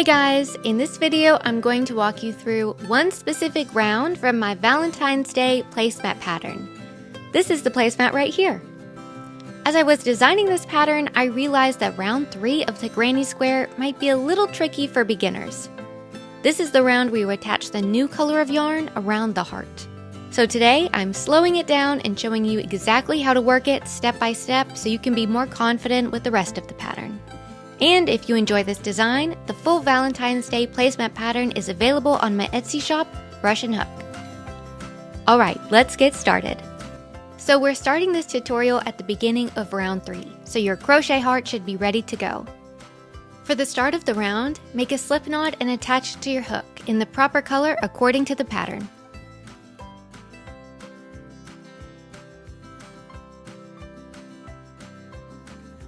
Hey guys, in this video I'm going to walk you through one specific round from my Valentine's Day placemat pattern. This is the placemat right here. As I was designing this pattern, I realized that round 3 of the granny square might be a little tricky for beginners. This is the round where you attach the new color of yarn around the heart. So today I'm slowing it down and showing you exactly how to work it step by step so you can be more confident with the rest of the pattern. And if you enjoy this design, the full Valentine's Day placemat pattern is available on my Etsy shop, Brush and Hook. Alright, let's get started. So we're starting this tutorial at the beginning of round 3, so your crochet heart should be ready to go. For the start of the round, make a slip knot and attach it to your hook in the proper color according to the pattern.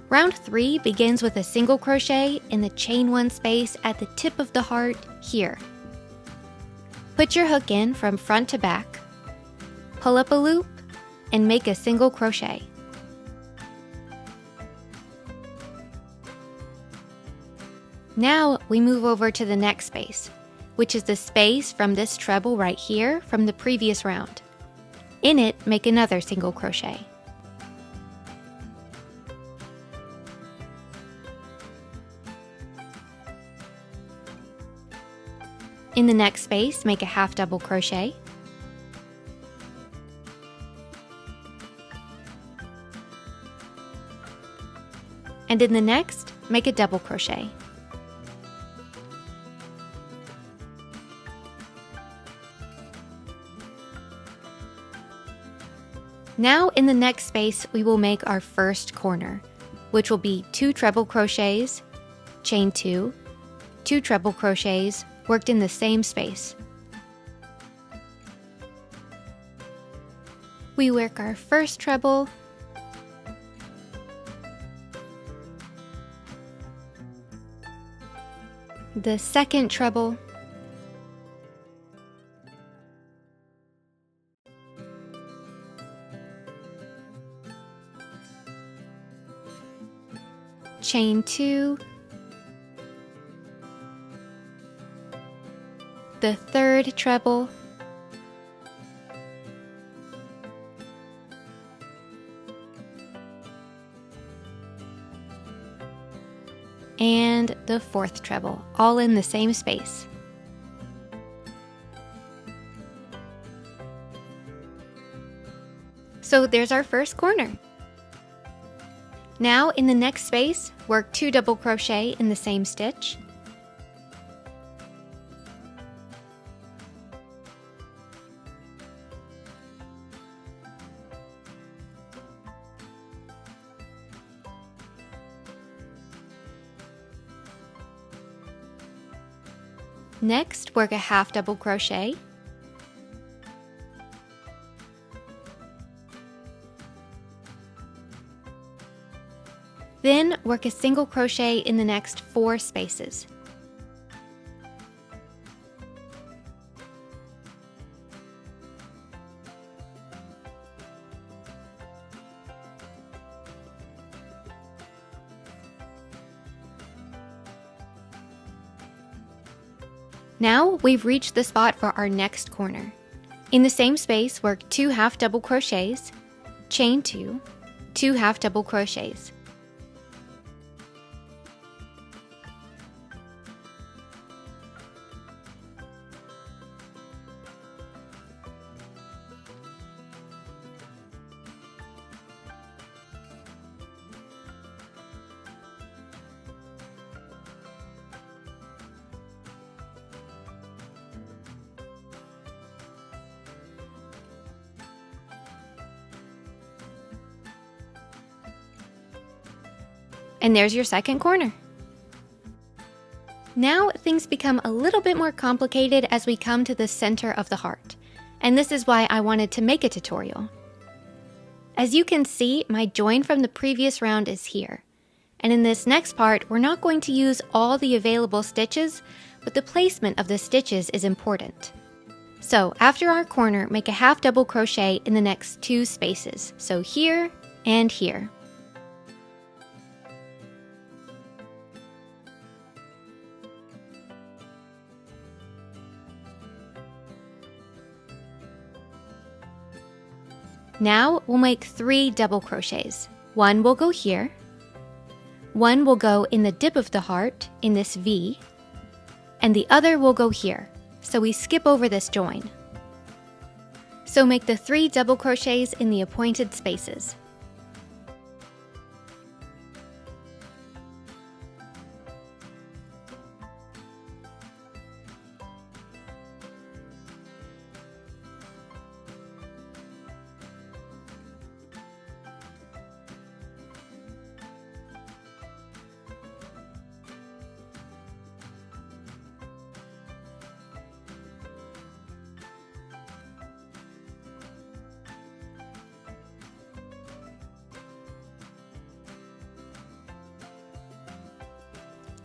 Round 3 begins with a single crochet in the chain 1 space at the tip of the heart here. Put your hook in from front to back, pull up a loop, and make a single crochet. Now we move over to the next space, which is the space from this treble right here from the previous round. In it, make another single crochet. In the next space, make a half double crochet. And in the next, make a double crochet. Now in the next space, we will make our first corner, which will be 2 treble crochets, chain 2, 2 treble crochets, worked in the same space. We work our first treble, the second treble, chain 2, the third treble, and the fourth treble, all in the same space. So there's our first corner. Now in the next space, work 2 double crochet in the same stitch. Next, work a half double crochet. Then work a single crochet in the next 4 spaces. Now we've reached the spot for our next corner. In the same space, work 2 half double crochets, chain 2, 2 half double crochets. And there's your second corner. Now things become a little bit more complicated as we come to the center of the heart, and this is why I wanted to make a tutorial. As you can see, my join from the previous round is here, and in this next part we're not going to use all the available stitches, but the placement of the stitches is important. So after our corner, make a half double crochet in the next 2 spaces, so here and here. Now we'll make 3 double crochets. One will go here, one will go in the dip of the heart in this V, and the other will go here, so we skip over this join. So make the 3 double crochets in the appointed spaces.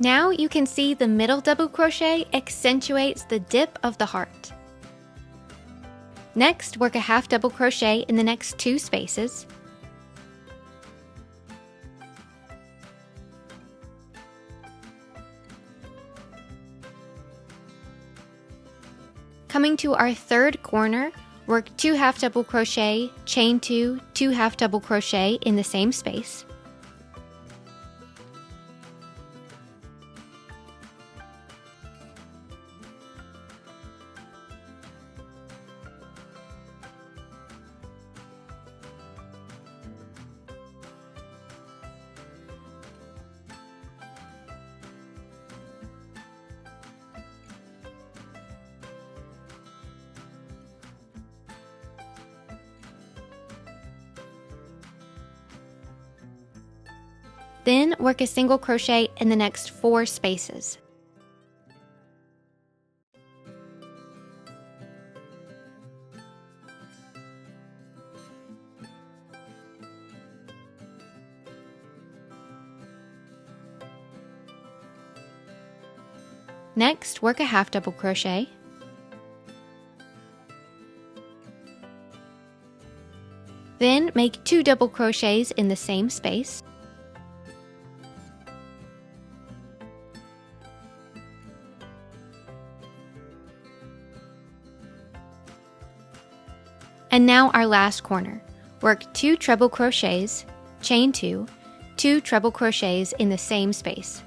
Now you can see the middle double crochet accentuates the dip of the heart. Next, work a half double crochet in the next 2 spaces. Coming to our 3rd corner, work 2 half double crochet, chain 2, 2 half double crochet in the same space. Then work a single crochet in the next 4 spaces. Next, work a half double crochet. Then make 2 double crochets in the same space. And now our last corner. Work 2 treble crochets, chain 2, 2 treble crochets in the same space.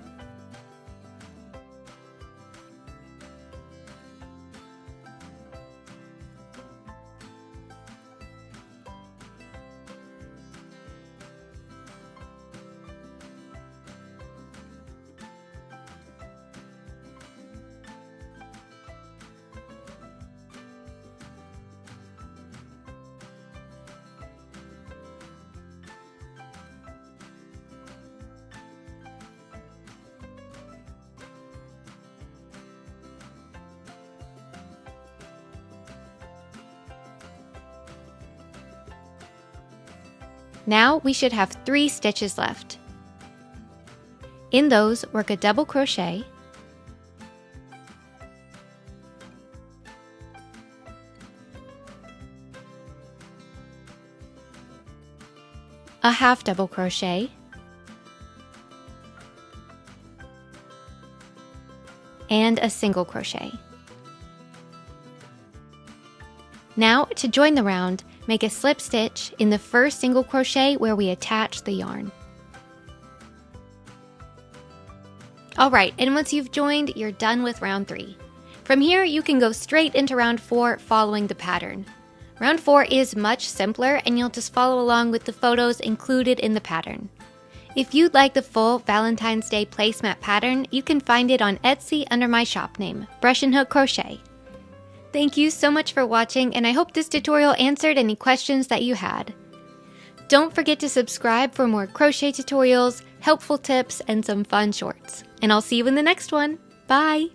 Now we should have 3 stitches left. In those, work a double crochet, a half double crochet, and a single crochet. Now, to join the round, make a slip stitch in the first single crochet where we attach the yarn. Alright, and once you've joined, you're done with round 3. From here, you can go straight into round 4 following the pattern. Round 4 is much simpler, and you'll just follow along with the photos included in the pattern. If you'd like the full Valentine's Day placemat pattern, you can find it on Etsy under my shop name, Brushnhookcrochet. Thank you so much for watching, and I hope this tutorial answered any questions that you had. Don't forget to subscribe for more crochet tutorials, helpful tips, and some fun shorts. And I'll see you in the next one. Bye!